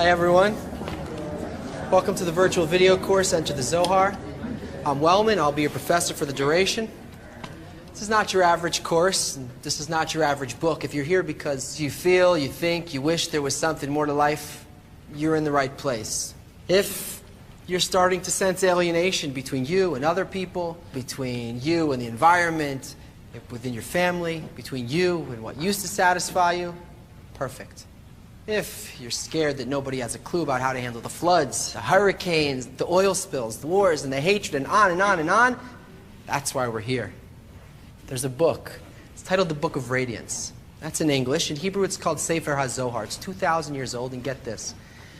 Hi everyone. Welcome to the virtual video course, Enter the Zohar. I'm Wellman, I'll be your professor for the duration. This is not your average course, and this is not your average book. If you're here because you feel, you think, you wish there was something more to life, you're in the right place. If you're starting to sense alienation between you and other people, between you and the environment, within your family, between you and what used to satisfy you, perfect. If you're scared that nobody has a clue about how to handle the floods, the hurricanes, the oil spills, the wars, and the hatred, and on and on and on, that's why we're here. There's a book. It's titled the Book of Radiance. That's in English. In Hebrew, it's called Sefer HaZohar. It's 2,000 years old, and get this.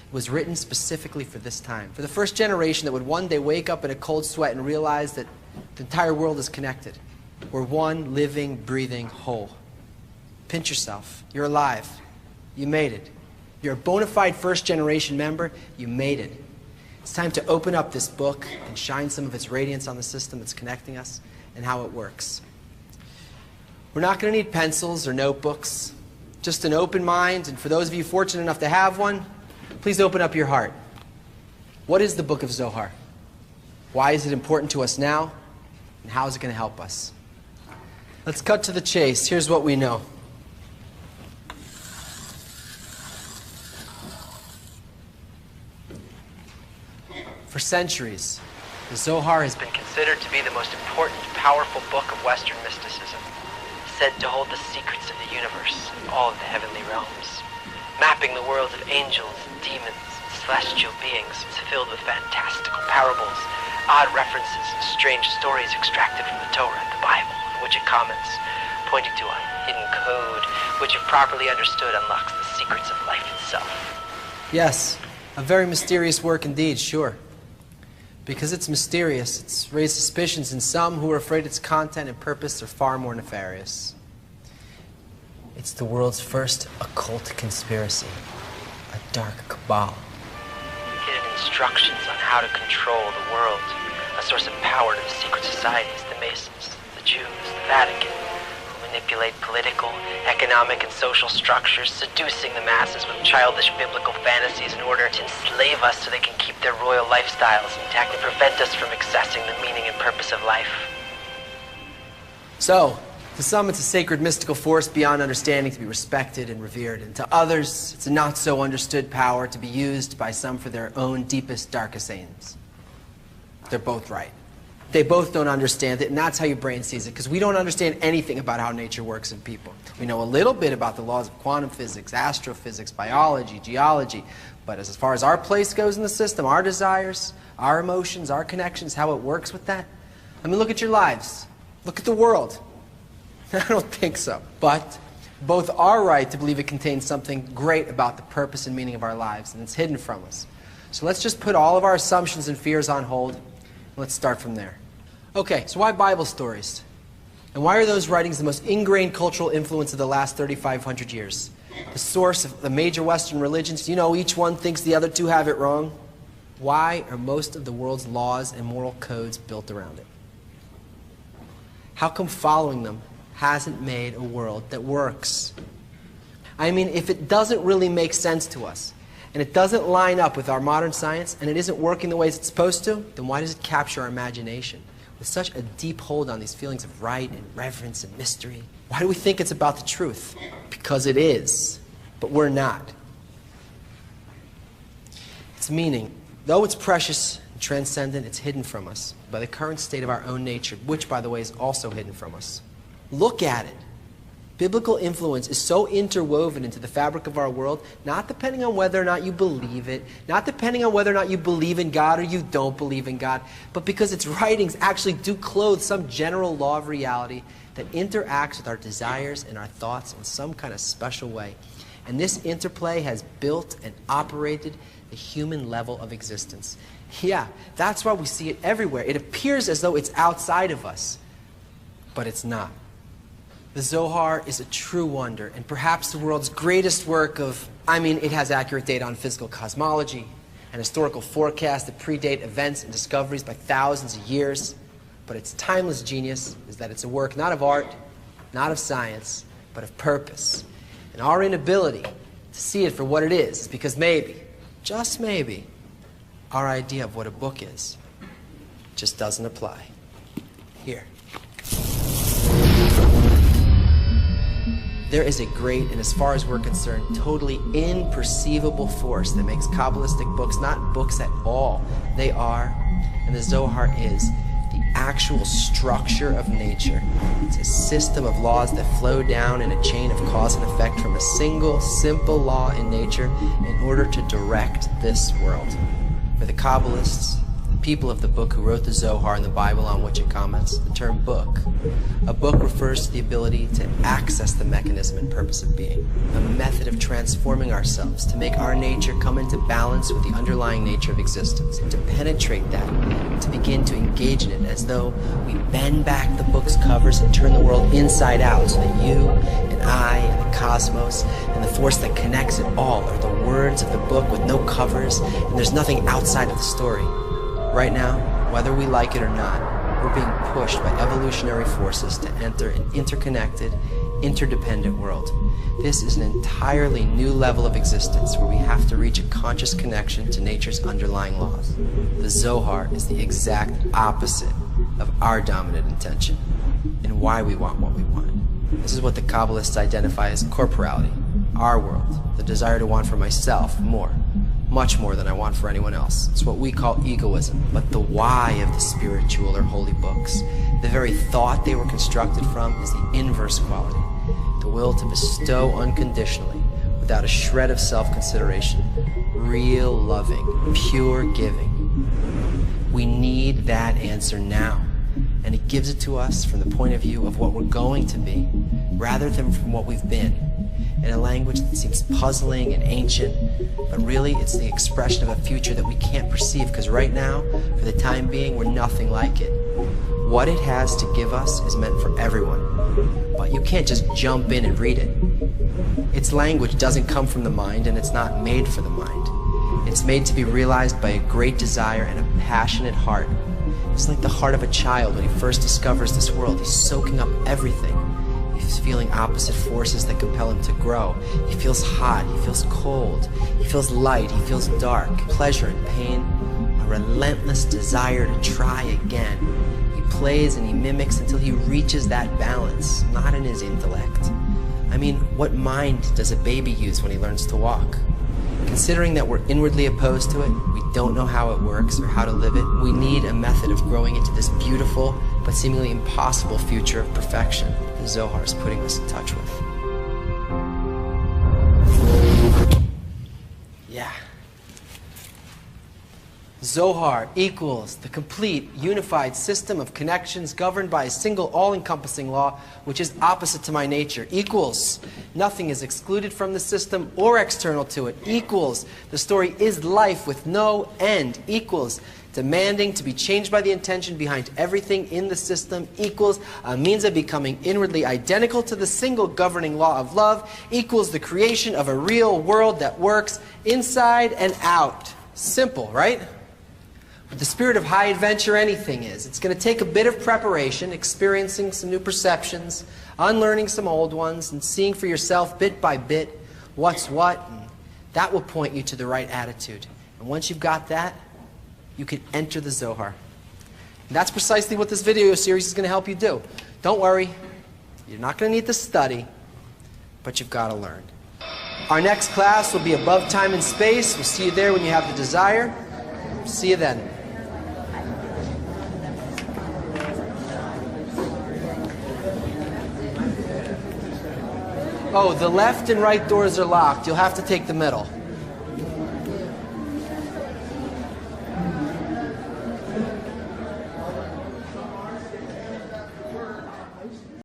It was written specifically for this time. For the first generation that would one day wake up in a cold sweat and realize that the entire world is connected. We're one living, breathing whole. Pinch yourself. You're alive. You made it. You're a bona fide first-generation member. You made it. It's time to open up this book and shine some of its radiance on the system that's connecting us and how it works. We're not going to need pencils or notebooks, just an open mind, and for those of you fortunate enough to have one, please open up your heart. What is the Book of Zohar? Why is it important to us now? And how is it going to help us? Let's cut to the chase. Here's what we know. For centuries, the Zohar has been considered to be the most important, powerful book of Western mysticism, said to hold the secrets of the universe and all of the heavenly realms. Mapping the worlds of angels, demons, and celestial beings, it's filled with fantastical parables, odd references, and strange stories extracted from the Torah and the Bible, in which it comments, pointing to a hidden code, which if properly understood unlocks the secrets of life itself. Yes, a very mysterious work indeed, sure. Because it's mysterious, it's raised suspicions in some who are afraid its content and purpose are far more nefarious. It's the world's first occult conspiracy, a dark Kabbalah. Hidden instructions on how to control the world, a source of power to the secret societies, the Masons, the Jews, the Vatican, who manipulate political, economic, and social structures, seducing the masses with childish biblical fantasies in order to enslave us so they can keep their royal lifestyles intact and prevent us from accessing the meaning and purpose of life. So, to some it's a sacred mystical force beyond understanding to be respected and revered, and to others it's a not so understood power to be used by some for their own deepest, darkest aims. They're both right. They both don't understand it, and that's how your brain sees it, because we don't understand anything about how nature works in people. We know a little bit about the laws of quantum physics, astrophysics, biology, geology, but as far as our place goes in the system, our desires, our emotions, our connections, how it works with that, I mean, look at your lives. Look at the world. I don't think so. But both are right to believe it contains something great about the purpose and meaning of our lives, and it's hidden from us. So let's just put all of our assumptions and fears on hold, and let's start from there. Okay, so why Bible stories? And why are those writings the most ingrained cultural influence of the last 3,500 years? The source of the major Western religions, you know, each one thinks the other two have it wrong. Why are most of the world's laws and moral codes built around it? How come following them hasn't made a world that works? I mean, if it doesn't really make sense to us, and it doesn't line up with our modern science, and it isn't working the way it's supposed to, then why does it capture our imagination with such a deep hold on these feelings of right and reverence and mystery? Why do we think it's about the truth? Because it is, but we're not. Its meaning, though it's precious and transcendent, it's hidden from us by the current state of our own nature, which, by the way, is also hidden from us. Look at it. Biblical influence is so interwoven into the fabric of our world, not depending on whether or not you believe it, not depending on whether or not you believe in God or you don't believe in God, but because its writings actually do clothe some general law of reality that interacts with our desires and our thoughts in some kind of special way. And this interplay has built and operated the human level of existence. Yeah, that's why we see it everywhere. It appears as though it's outside of us, but it's not. The Zohar is a true wonder, and perhaps the world's greatest work of, it has accurate data on physical cosmology and historical forecasts that predate events and discoveries by thousands of years. But its timeless genius is that it's a work not of art, not of science, but of purpose. And our inability to see it for what it is because maybe, just maybe, our idea of what a book is just doesn't apply. Here. There is a great, and as far as we're concerned, totally imperceivable force that makes Kabbalistic books not books at all. They are, and the Zohar is, the actual structure of nature. It's a system of laws that flow down in a chain of cause and effect from a single, simple law in nature in order to direct this world. For the Kabbalists, people of the book who wrote the Zohar and the Bible on which it comments, the term book. A book refers to the ability to access the mechanism and purpose of being, a method of transforming ourselves to make our nature come into balance with the underlying nature of existence, and to penetrate that, to begin to engage in it as though we bend back the book's covers and turn the world inside out so that you and I and the cosmos and the force that connects it all are the words of the book with no covers, and there's nothing outside of the story. Right now, whether we like it or not, we're being pushed by evolutionary forces to enter an interconnected, interdependent world. This is an entirely new level of existence where we have to reach a conscious connection to nature's underlying laws. The Zohar is the exact opposite of our dominant intention and why we want what we want. This is what the Kabbalists identify as corporality, our world, the desire to want for myself more. Much more than I want for anyone else. It's what we call egoism. But the why of the spiritual or holy books, the very thought they were constructed from, is the inverse quality. The will to bestow unconditionally, without a shred of self-consideration. Real loving, pure giving. We need that answer now. And it gives it to us from the point of view of what we're going to be, rather than from what we've been. In a language that seems puzzling and ancient, but really it's the expression of a future that we can't perceive, because right now, for the time being, we're nothing like it. What it has to give us is meant for everyone, but you can't just jump in and read it. Its language doesn't come from the mind, and it's not made for the mind. It's made to be realized by a great desire and a passionate heart. It's like the heart of a child when he first discovers this world. He's soaking up everything. He's feeling opposite forces that compel him to grow. He feels hot, he feels cold, he feels light, he feels dark, pleasure and pain, a relentless desire to try again. He plays and he mimics until he reaches that balance, not in his intellect. I mean, what mind does a baby use when he learns to walk? Considering that we're inwardly opposed to it, we don't know how it works or how to live it, we need a method of growing into this beautiful but seemingly impossible future of perfection the Zohar is putting us in touch with. Yeah. Zohar equals the complete, unified system of connections governed by a single, all-encompassing law, which is opposite to my nature. Equals nothing is excluded from the system or external to it. Equals the story is life with no end. Equals demanding to be changed by the intention behind everything in the system. Equals a means of becoming inwardly identical to the single governing law of love. Equals the creation of a real world that works inside and out. Simple, right? With the spirit of high adventure, anything is. It's going to take a bit of preparation, experiencing some new perceptions, unlearning some old ones, and seeing for yourself bit by bit what's what, and that will point you to the right attitude. And once you've got that, you can enter the Zohar. And that's precisely what this video series is going to help you do. Don't worry, you're not going to need to study, but you've got to learn. Our next class will be Above Time and Space. We'll see you there when you have the desire. See you then. Oh, the left and right doors are locked. You'll have to take the middle.